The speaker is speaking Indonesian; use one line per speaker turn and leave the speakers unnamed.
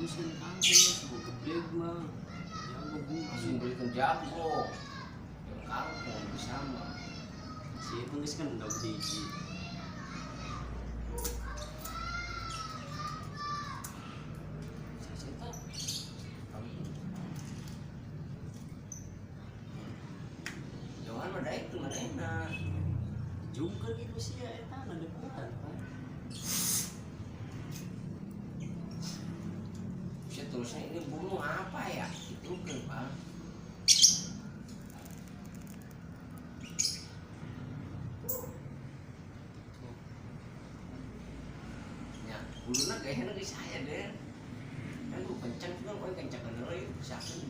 Bukan kampung sebuah geblek mah jago bu
langsung belikan jago yang kampung bersama
si itu guys kan udah biji
Johan ada itu mana enak
juga gitu sih ya eta ada depan kan
seterusnya ini bunuh apa ya itu kan pak ya bulunya kayaknya dari saya deh kan lu kencang juga kau kencang kan lo siapa nih